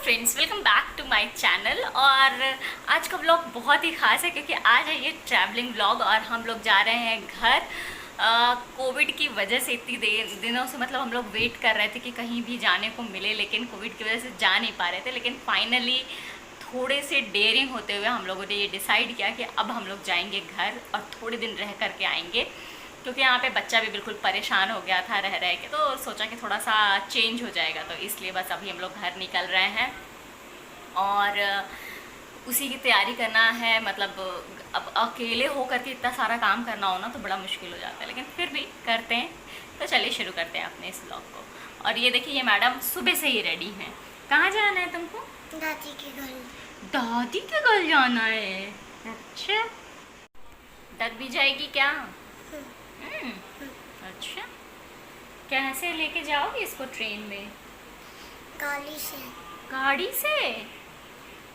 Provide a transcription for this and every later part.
Friends, welcome back to my channel. और आज का व्लॉग बहुत ही ख़ास है क्योंकि आज है ये ट्रैवलिंग व्लॉग और हम लोग जा रहे हैं घर। कोविड की वजह से इतनी दिनों से मतलब हम लोग वेट कर रहे थे कि कहीं भी जाने को मिले, लेकिन कोविड की वजह से जा नहीं पा रहे थे। लेकिन फाइनली थोड़े से डेयरिंग होते हुए हम लोगों ने ये डिसाइड किया कि अब हम लोग जाएंगे घर और थोड़े दिन रह करके आएंगे, क्योंकि यहाँ पे बच्चा भी बिल्कुल परेशान हो गया था रह के। तो सोचा कि थोड़ा सा चेंज हो जाएगा, तो इसलिए बस अभी हम लोग घर निकल रहे हैं और उसी की तैयारी करना है। मतलब अब अकेले हो करके इतना सारा काम करना हो ना तो बड़ा मुश्किल हो जाता है, लेकिन फिर भी करते हैं। तो चलिए शुरू करते हैं अपने इस व्लॉग को। और ये देखिए, ये मैडम सुबह से ही रेडी हैं। कहाँ जाना है तुमको? दादी के घर। दादी के घर जाना है? अच्छा, डर भी जाएगी क्या? अच्छा, कैसे लेके जाओगे इसको? ट्रेन में? गाड़ी से। गाड़ी से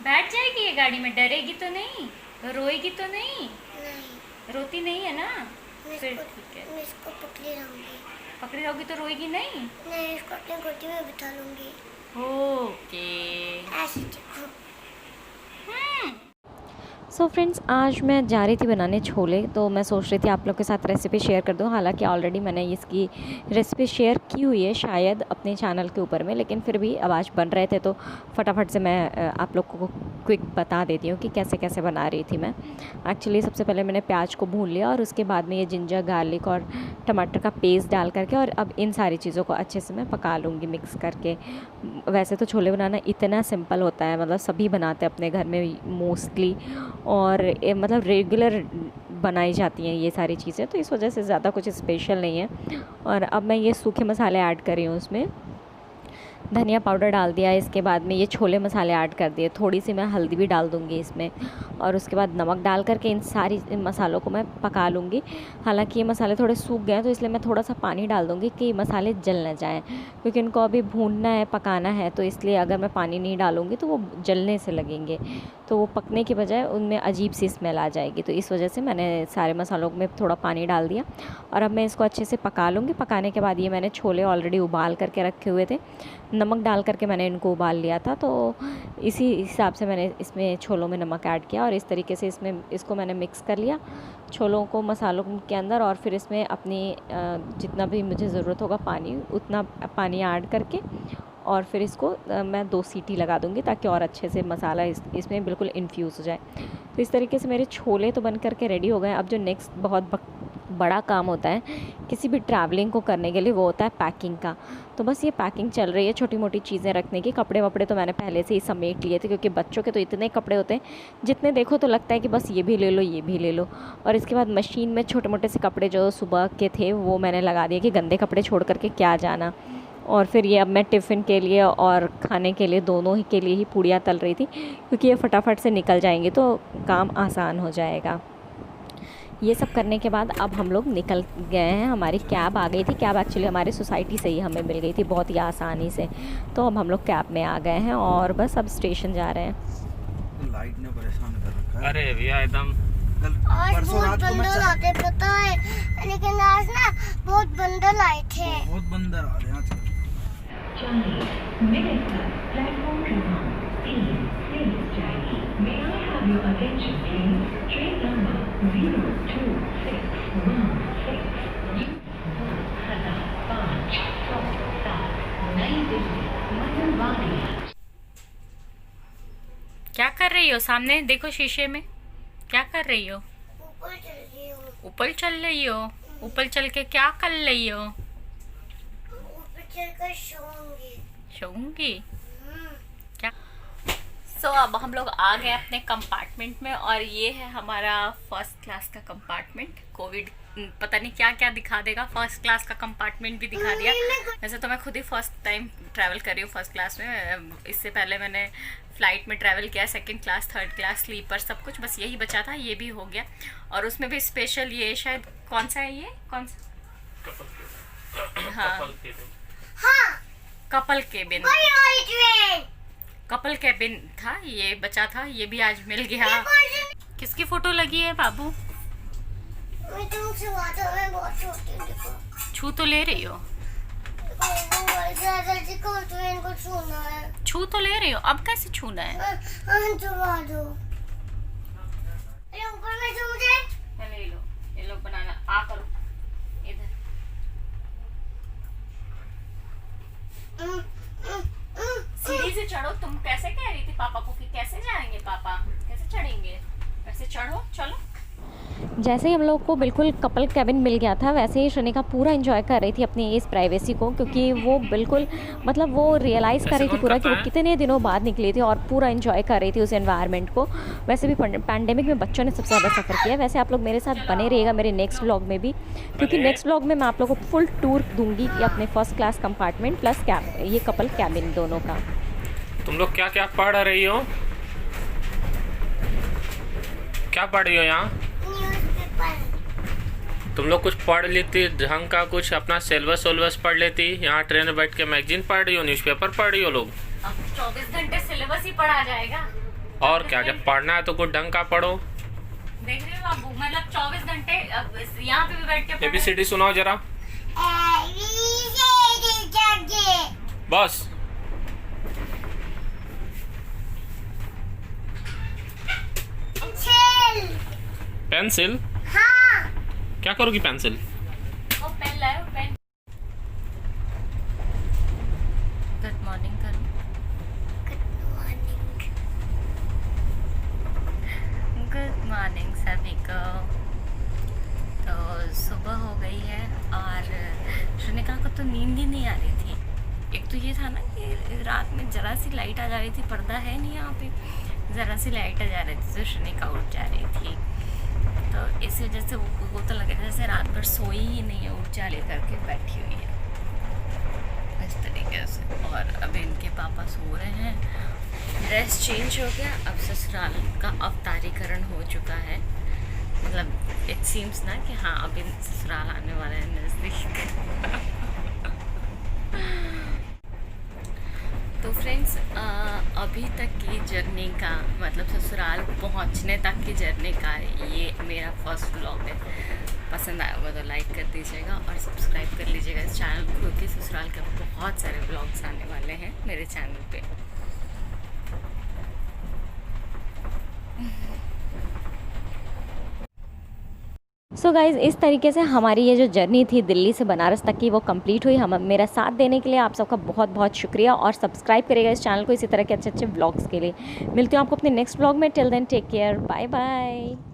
बैठ जाएगी ये गाड़ी में? डरेगी तो नहीं? रोएगी तो नहीं? नहीं, रोती नहीं है ना? मैं फिर इसको ठीक है। मैं इसको पकड़ी रहूंगी। पकड़ी रहोगी तो रोएगी नहीं? मैं इसको अपनी गोदी में बिठा लूंगी। ओके। ऐसे चिपकू। सो फ्रेंड्स, आज मैं जा रही थी बनाने छोले, तो मैं सोच रही थी आप लोग के साथ रेसिपी शेयर कर दूं। हालांकि ऑलरेडी मैंने इसकी रेसिपी शेयर की हुई है शायद अपने चैनल के ऊपर में, लेकिन फिर भी अब आज बन रहे थे तो फटाफट से मैं आप लोग को क्विक बता देती हूँ कि कैसे कैसे बना रही थी मैं। एक्चुअली सबसे पहले मैंने प्याज को भून लिया और उसके बाद में ये जिंजर गार्लिक और टमाटर का पेस्ट डाल करके, और अब इन सारी चीज़ों को अच्छे से मैं पका लूँगी मिक्स करके। वैसे तो छोले बनाना इतना सिंपल होता है, मतलब सभी बनाते हैं अपने घर में मोस्टली, और मतलब रेगुलर बनाई जाती हैं ये सारी चीज़ें, तो इस वजह से ज़्यादा कुछ स्पेशल नहीं है। और अब मैं ये सूखे मसाले ऐड कर रही हूँ उसमें। धनिया पाउडर डाल दिया, इसके बाद में ये छोले मसाले ऐड कर दिए, थोड़ी सी मैं हल्दी भी डाल दूँगी इसमें, और उसके बाद नमक डाल करके इन सारी मसालों को मैं पका लूँगी। हालांकि ये मसाले थोड़े सूख गए हैं तो इसलिए मैं थोड़ा सा पानी डाल दूँगी कि ये मसाले जल ना जाएँ, क्योंकि इनको अभी भूनना है, पकाना है, तो इसलिए अगर मैं पानी नहीं डालूँगी तो वो जलने से लगेंगे, तो वो पकने की बजाय उनमें अजीब सी स्मेल आ जाएगी। तो इस वजह से मैंने सारे मसालों में थोड़ा पानी डाल दिया और अब मैं इसको अच्छे से पका लूँगी। पकाने के बाद ये मैंने छोले ऑलरेडी उबाल करके रखे हुए थे, नमक डाल करके मैंने इनको उबाल लिया था, तो इसी हिसाब से मैंने इसमें छोलों में नमक ऐड किया और इस तरीके से इसको मैंने मिक्स कर लिया छोलों को मसालों के अंदर। और फिर इसमें अपनी जितना भी मुझे ज़रूरत होगा पानी, उतना पानी ऐड करके, और फिर इसको मैं 2 सीटी लगा दूंगी ताकि और अच्छे से मसाला इसमें बिल्कुल इन्फ्यूज़ हो जाए। तो इस तरीके से मेरे छोले तो बन करके रेडी हो गए। अब जो नेक्स्ट बहुत बड़ा काम होता है किसी भी ट्रैवलिंग को करने के लिए, वो होता है पैकिंग का। तो बस ये पैकिंग चल रही है, छोटी मोटी चीज़ें रखने की। कपड़े वपड़े तो मैंने पहले से ही समेट लिए थे, क्योंकि बच्चों के तो इतने कपड़े होते हैं, जितने देखो तो लगता है कि बस ये भी ले लो, ये भी ले लो। और इसके बाद मशीन में छोटे मोटे से कपड़े जो सुबह के थे वो मैंने लगा दिए कि गंदे कपड़े छोड़ करके क्या जाना। और फिर ये अब मैं टिफ़िन के लिए और खाने के लिए, दोनों ही के लिए ही पूड़ियाँ तल रही थी, क्योंकि ये फटाफट से निकल जाएंगे तो काम आसान हो जाएगा। ये सब करने के बाद अब हम लोग निकल गए हैं। हमारी कैब आ गई थी। कैब एक्चुअली हमारी सोसाइटी से ही हमें मिल गई थी बहुत ही आसानी से, तो अब हम लोग कैब में आ गए हैं और बस अब स्टेशन जा रहे हैं। लाइट ने परेशान कर रखा है। अरे भैया एकदम आज बहुत बंदर आते पता है, लेकिन आज ना बहुत बंदर आए थे। बहुत बंदर आ रहे हैं आजकल। क्या कर रही हो? सामने देखो शीशे में, क्या कर रही हो? ऊपर चल रही हूँ। ऊपर चल रही हो? ऊपर चल के क्या कर रही हो? ऊपर चलकर सोऊंगी। सोऊंगी? क्या? अब हम लोग आ गए अपने कंपार्टमेंट में, और ये है हमारा फर्स्ट क्लास का कंपार्टमेंट। कोविड पता नहीं क्या क्या दिखा देगा, फर्स्ट क्लास का कंपार्टमेंट भी दिखा दिया। वैसे तो मैं खुद ही फर्स्ट टाइम ट्रैवल कर रही हूँ फर्स्ट क्लास में। इससे पहले मैंने फ़्लाइट में ट्रैवल किया, second class, third class, sleeper, सब कुछ, बस यही बचा था, ये भी हो गया। और उसमें भी स्पेशल ये शायद कौन सा है, ये कौन सा? हाँ, कपल केबिन। कपल केबिन था, ये बचा था, ये भी आज मिल गया। किसकी फोटो लगी है बाबू? मैं तुमसे बात कर रही हूँ, बहुत छोटी हूँ, देखो। छू तो ले रही हो? देखो, दादाजी को ट्रेन को छूना है। छू तो ले रही हो, अब कैसे छूना है? छुआ दो। अरे ऊपर में छू दे। ले लो, ये लो बनाना। आ करो इधर। सीढ़ी से चढ़ो। तुम कैसे कह रही थी पापा को कि कैसे जाएंगे पापा, कैसे चढ़ेंगे? वैसे चढ़ो, चलो। जैसे ही हम लोग को बिल्कुल कपल कैबिन मिल गया था, वैसे ही शनिका पूरा एंजॉय कर रही थी अपनी इस प्राइवेसी को, क्योंकि वो बिल्कुल मतलब वो रियलाइज़ कर रही थी पूरा कि वो कितने दिनों बाद निकली थी और पूरा एंजॉय कर रही थी उस एनवायरनमेंट को। वैसे भी पैंडेमिक में बच्चों ने सबसे ज़्यादा सफ़र किया है। वैसे आप लोग मेरे साथ बने रहिएगा मेरे नेक्स्ट व्लॉग में भी, क्योंकि नेक्स्ट व्लॉग में मैं आप लोगों को फुल टूर दूंगी कि अपने फर्स्ट क्लास कंपार्टमेंट प्लस ये कपल कैबिन दोनों का। तुम लोग क्या क्या पढ़ रही हो? क्या पढ़ रही हो यहाँ? तुम लोग कुछ पढ़ लेती ढंग का, कुछ अपना सिलेबस पढ़ लेती। यहाँ ट्रेन में बैठ के मैगजीन पढ़ रही हो, न्यूज़पेपर पढ़ रही हो लोग। अब 24 घंटे सिलेबस ही पढ़ा जाएगा। और क्या, जब पढ़ना है तो कुछ ढंग का पढ़ो। देख रहे हो बाबू, मतलब 24 घंटे यहाँ पे भी बैठ के ABCD सुनाओ जरा। बस। पेंसिल? हाँ। क्या करोगी पेंसिल? वो पेन लाओ, पेन। गुड मॉर्निंग करो। गुड मॉर्निंग सभी को। तो सुबह हो गई है और शनिका को तो नींद ही नहीं आ रही थी। एक तो ये था ना कि रात में ज़रा सी लाइट आ जा रही थी, पर्दा है नहीं यहाँ पे, ज़रा सी लाइट आ जा रही थी तो शनिका उठ जा रही थी। तो इस वजह से वो तो लगे जैसे रात भर सोई ही नहीं है, उठ चाले करके बैठी हुई है इस तरीके से। और अभी इनके पापा सो रहे हैं, ड्रेस चेंज हो गया, अब ससुराल का अवतारीकरण हो चुका है। मतलब इट सीम्स ना कि हाँ अभी ससुराल आने वाला है नज़दीक। तो फ्रेंड्स, अभी तक की जर्नी का मतलब ससुराल पहुंचने तक की जर्नी का ये मेरा फर्स्ट व्लॉग है। पसंद आया होगा तो लाइक कर दीजिएगा और सब्सक्राइब कर लीजिएगा इस चैनल को, क्योंकि ससुराल के बहुत सारे व्लॉग्स आने वाले हैं मेरे चैनल पे। सो गाइज़, इस तरीके से हमारी ये जो जर्नी थी दिल्ली से बनारस तक की वो कंप्लीट हुई। हम मेरा साथ देने के लिए आप सबका बहुत बहुत शुक्रिया और सब्सक्राइब करिएगा इस चैनल को इसी तरह के अच्छे अच्छे व्लॉग्स के लिए। मिलती हूँ आपको अपने नेक्स्ट व्लॉग में। Till then take care, bye bye.